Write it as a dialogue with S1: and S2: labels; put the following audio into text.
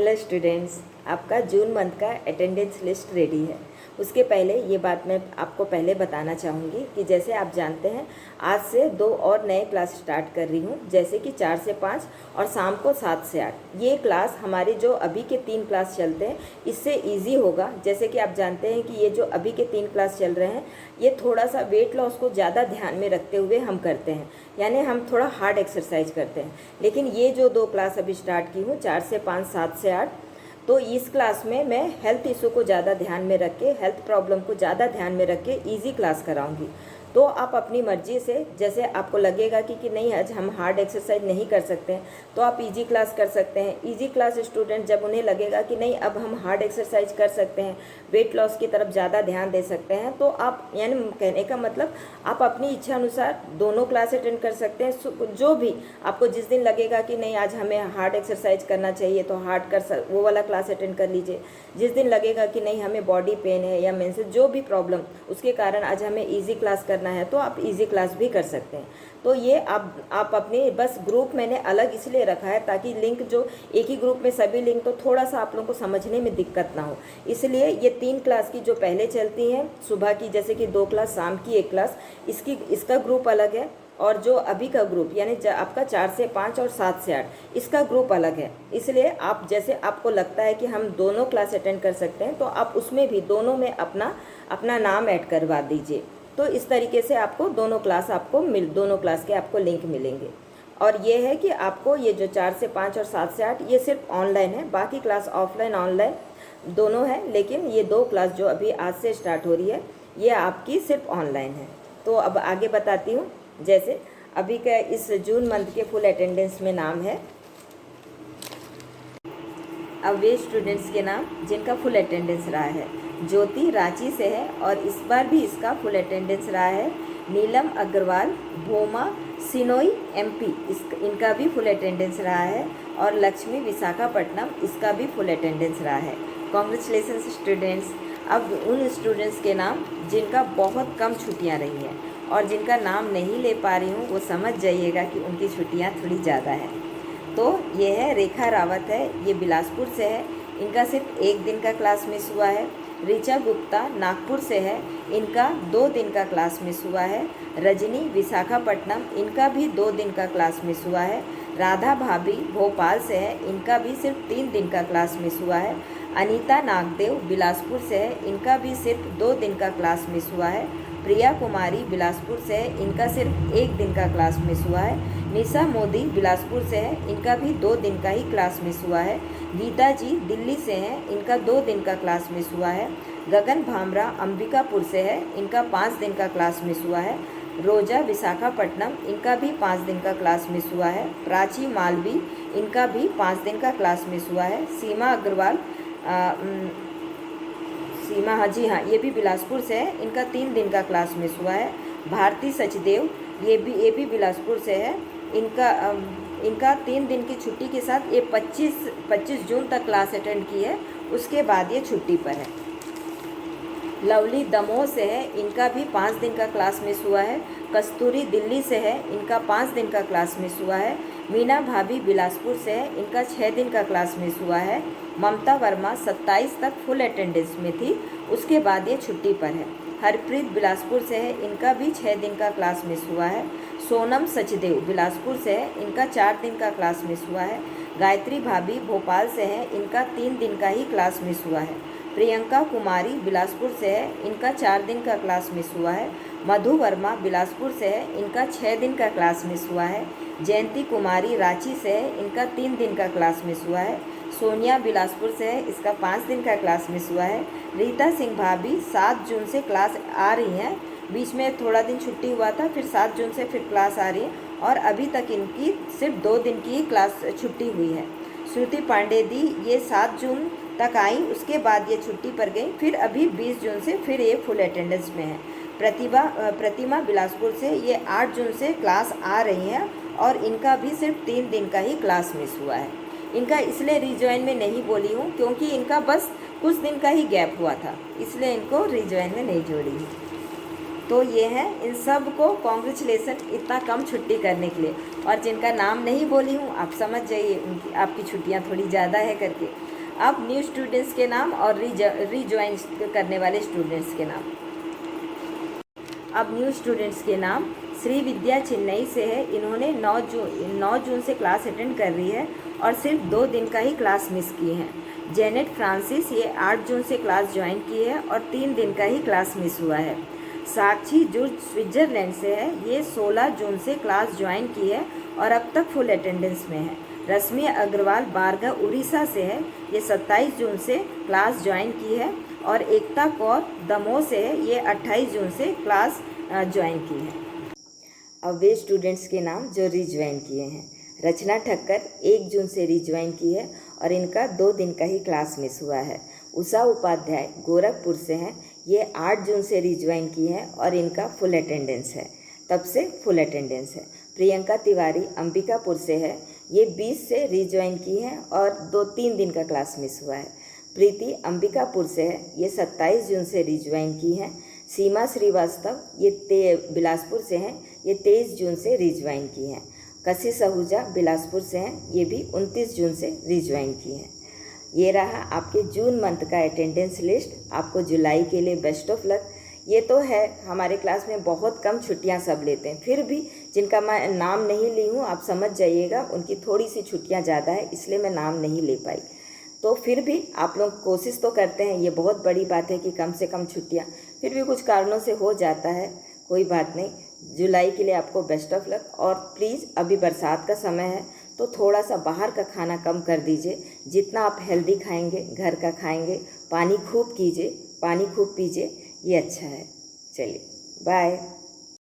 S1: Hello students, आपका June month का attendance list ready है। उसके पहले ये बात मैं आपको पहले बताना चाहूँगी कि जैसे आप जानते हैं आज से 2 और नए क्लास स्टार्ट कर रही हूँ, जैसे कि 4 से 5 और शाम को 7 से 8। ये क्लास हमारे जो अभी के 3 क्लास चलते हैं इससे इजी होगा। जैसे कि आप जानते हैं कि ये जो अभी के 3 क्लास चल रहे हैं ये थोड़ा सा वेट लॉस को ज़्यादा ध्यान में रखते हुए हम करते हैं, यानी हम थोड़ा हार्ड एक्सरसाइज करते हैं। लेकिन ये जो 2 क्लास अभी स्टार्ट की हूँ 4 से 5 7 से 8, तो इस क्लास में मैं हेल्थ इशू को ज़्यादा ध्यान में रख के, हेल्थ प्रॉब्लम को ज़्यादा ध्यान में रख के इजी क्लास कराऊंगी। तो आप अपनी मर्ज़ी से, जैसे आपको लगेगा कि नहीं आज हम हार्ड एक्सरसाइज नहीं कर सकते हैं तो आप इजी क्लास कर सकते हैं। इजी क्लास स्टूडेंट जब उन्हें लगेगा कि नहीं अब हम हार्ड एक्सरसाइज कर सकते हैं, वेट लॉस की तरफ ज़्यादा ध्यान दे सकते हैं, तो आप, यानी कहने का मतलब आप अपनी इच्छा अनुसार दोनों क्लास अटेंड कर सकते हैं। जो भी आपको जिस दिन लगेगा कि नहीं आज हमें हार्ड एक्सरसाइज करना चाहिए तो वो वाला क्लास अटेंड कर लीजिए। जिस दिन लगेगा कि नहीं हमें बॉडी पेन है या मेंसेस जो भी प्रॉब्लम उसके कारण आज हमें ईजी क्लास करना है तो आप इजी क्लास भी कर सकते हैं। तो ये आप अपने बस ग्रुप मैंने अलग इसलिए रखा है ताकि लिंक जो एक ही ग्रुप में सभी लिंक, तो थोड़ा सा आप लोगों को समझने में दिक्कत ना हो। इसलिए ये 3 क्लास की जो पहले चलती हैं सुबह की, जैसे कि 2 क्लास, शाम की 1 क्लास, इसका ग्रुप अलग है। और जो अभी का ग्रुप यानी आपका 4 से 5 और 7 से 8 इसका ग्रुप अलग है। इसलिए आप जैसे आपको लगता है कि हम दोनों क्लास अटेंड कर सकते हैं तो आप उसमें भी दोनों में अपना नाम ऐड करवा दीजिए। तो इस तरीके से आपको दोनों क्लास के आपको लिंक मिलेंगे। और ये है कि आपको ये जो 4 से 5 और 7 से 8 ये सिर्फ ऑनलाइन है, बाकी क्लास ऑफलाइन ऑनलाइन दोनों है, लेकिन ये 2 क्लास जो अभी आज से स्टार्ट हो रही है ये आपकी सिर्फ ऑनलाइन है। तो अब आगे बताती हूँ। जैसे अभी का इस जून मंथ के फुल अटेंडेंस में नाम है, अब वे स्टूडेंट्स के नाम जिनका फुल अटेंडेंस रहा है। ज्योति रांची से है और इस बार भी इसका फुल अटेंडेंस रहा है। नीलम अग्रवाल भोमा सिनोई एमपी, इनका भी फुल अटेंडेंस रहा है। और लक्ष्मी विशाखापट्टनम, इसका भी फुल अटेंडेंस रहा है। Congratulations students. अब उन स्टूडेंट्स के नाम जिनका बहुत कम छुट्टियां रही हैं और जिनका नाम नहीं ले पा रही हूँ वो समझ जाइएगा कि उनकी छुट्टियाँ थोड़ी ज़्यादा है। तो ये है रेखा रावत है, ये बिलासपुर से है, इनका सिर्फ 1 दिन का क्लास मिस हुआ है। ऋचा गुप्ता नागपुर से है, इनका 2 दिन का क्लास मिस हुआ है। रजनी विशाखापट्टनम, इनका भी 2 दिन का क्लास मिस हुआ है। राधा भाभी भोपाल से है, इनका भी सिर्फ 3 दिन का क्लास मिस हुआ है। अनीता नागदेव बिलासपुर से है, इनका भी सिर्फ 2 दिन का क्लास मिस हुआ है। प्रिया कुमारी बिलासपुर से है, इनका सिर्फ 1 दिन का क्लास मिस हुआ है। निशा मोदी बिलासपुर से है, इनका भी 2 दिन का ही क्लास मिस हुआ है। गीता जी दिल्ली से हैं, इनका 2 दिन का क्लास मिस हुआ है। गगन भामरा अंबिकापुर से है, इनका 5 दिन का क्लास मिस हुआ है। रोजा विशाखापट्टनम, इनका भी 5 दिन का क्लास मिस हुआ है। प्राची मालवी, इनका भी 5 दिन का क्लास मिस हुआ है। सीमा अग्रवाल, हाँ जी हाँ, ये भी बिलासपुर से है, इनका 3 दिन का क्लास मिस हुआ है। भारती सचदेव, ये भी बिलासपुर से है, इनका 3 दिन की छुट्टी के साथ ये 25 जून तक क्लास अटेंड की है, उसके बाद ये छुट्टी पर है। लवली दमोह से है, इनका भी 5 दिन का क्लास मिस हुआ है। कस्तूरी दिल्ली से है, इनका 5 दिन का क्लास मिस हुआ है। मीना भाभी बिलासपुर से है, इनका 6 दिन का क्लास मिस हुआ है। ममता वर्मा 27 तक फुल अटेंडेंस में थी, उसके बाद ये छुट्टी पर है। हरप्रीत बिलासपुर से है, इनका भी 6 दिन का क्लास मिस हुआ है। सोनम सचदेव बिलासपुर से है, इनका 4 दिन का क्लास मिस हुआ है। गायत्री भाभी भोपाल से है, इनका 3 दिन का ही क्लास मिस हुआ है। प्रियंका कुमारी बिलासपुर से है, इनका 4 दिन का क्लास मिस हुआ है। मधु वर्मा बिलासपुर से है, इनका 6 दिन का क्लास मिस हुआ है। जयंती कुमारी रांची से है, इनका 3 दिन का क्लास मिस हुआ है। सोनिया बिलासपुर से है, इसका 5 दिन का क्लास मिस हुआ है। रीता सिंह भाभी 7 जून से क्लास आ रही हैं, बीच में थोड़ा दिन छुट्टी हुआ था, फिर 7 जून से फिर क्लास आ रही है और अभी तक इनकी सिर्फ 2 दिन की ही क्लास छुट्टी हुई है। श्रुति पांडे दी, ये 7 जून तक आई, उसके बाद ये छुट्टी पर गई, फिर अभी 20 जून से फिर ये फुल अटेंडेंस में है। प्रतिमा बिलासपुर से ये 8 जून से क्लास आ रही हैं और इनका भी सिर्फ 3 दिन का ही क्लास मिस हुआ है। इनका इसलिए रिज्वाइन में नहीं बोली हूँ क्योंकि इनका बस कुछ दिन का ही गैप हुआ था, इसलिए इनको रिज्वाइन में नहीं जोड़ी हूँ। तो ये है, इन सब को कॉन्ग्रेचुलेसन इतना कम छुट्टी करने के लिए। और जिनका नाम नहीं बोली हूँ आप समझ जाइए उनकी आपकी छुट्टियाँ थोड़ी ज़्यादा है करके। अब न्यू स्टूडेंट्स के नाम और रीज्वाइन करने वाले स्टूडेंट्स के नाम। अब न्यू स्टूडेंट्स के नाम, श्री विद्या चेन्नई से है, इन्होंने 9 जून से क्लास अटेंड कर रही है और सिर्फ 2 दिन का ही क्लास मिस की है। जेनेट फ्रांसिस, ये 8 जून से क्लास ज्वाइन की है और 3 दिन का ही क्लास मिस हुआ है। साक्षी जो स्विट्ज़रलैंड से है, ये 16 जून से क्लास ज्वाइन की है और अब तक फुल अटेंडेंस में है। रश्मि अग्रवाल बारगा उड़ीसा से है, ये 27 जून से क्लास ज्वाइन की है और एकता कौर दमोह से है, ये 28 जून से क्लास ज्वाइन की है। अब वे स्टूडेंट्स के नाम जो रीज्वाइन किए हैं। रचना ठक्कर 1 जून से रीज्वाइन की है और इनका 2 दिन का ही क्लास मिस हुआ है। उषा उपाध्याय गोरखपुर से हैं, ये 8 जून से रीज्वाइन की है और इनका फुल अटेंडेंस है, तब से फुल अटेंडेंस है। प्रियंका तिवारी अंबिकापुर से है, ये 20 से रीज्वाइन की है और 2-3 दिन का क्लास मिस हुआ है। प्रीति अंबिकापुर से है, ये 27 जून से रीज्वाइन की है। सीमा श्रीवास्तव, ये बिलासपुर से हैं, ये 23 जून से रीज्वाइन की हैं। कशिश आहूजा बिलासपुर से हैं, ये भी 29 जून से रीज्वाइन की हैं। ये रहा आपके जून मंथ का अटेंडेंस लिस्ट। आपको जुलाई के लिए बेस्ट ऑफ लक। ये तो है, हमारे क्लास में बहुत कम छुट्टियां सब लेते हैं, फिर भी जिनका मैं नाम नहीं ली हूँ आप समझ जाइएगा, उनकी थोड़ी सी छुट्टियां ज़्यादा है, इसलिए मैं नाम नहीं ले पाई। तो फिर भी आप लोग कोशिश तो करते हैं, ये बहुत बड़ी बात है कि कम से कम छुट्टियां, फिर भी कुछ कारणों से हो जाता है, कोई बात नहीं। जुलाई के लिए आपको बेस्ट ऑफ लक। और प्लीज़ अभी बरसात का समय है तो थोड़ा सा बाहर का खाना कम कर दीजिए। जितना आप हेल्दी खाएंगे, घर का खाएंगे, पानी खूब कीजिए, पानी खूब पीजिए, ये अच्छा है। चलिए बाय।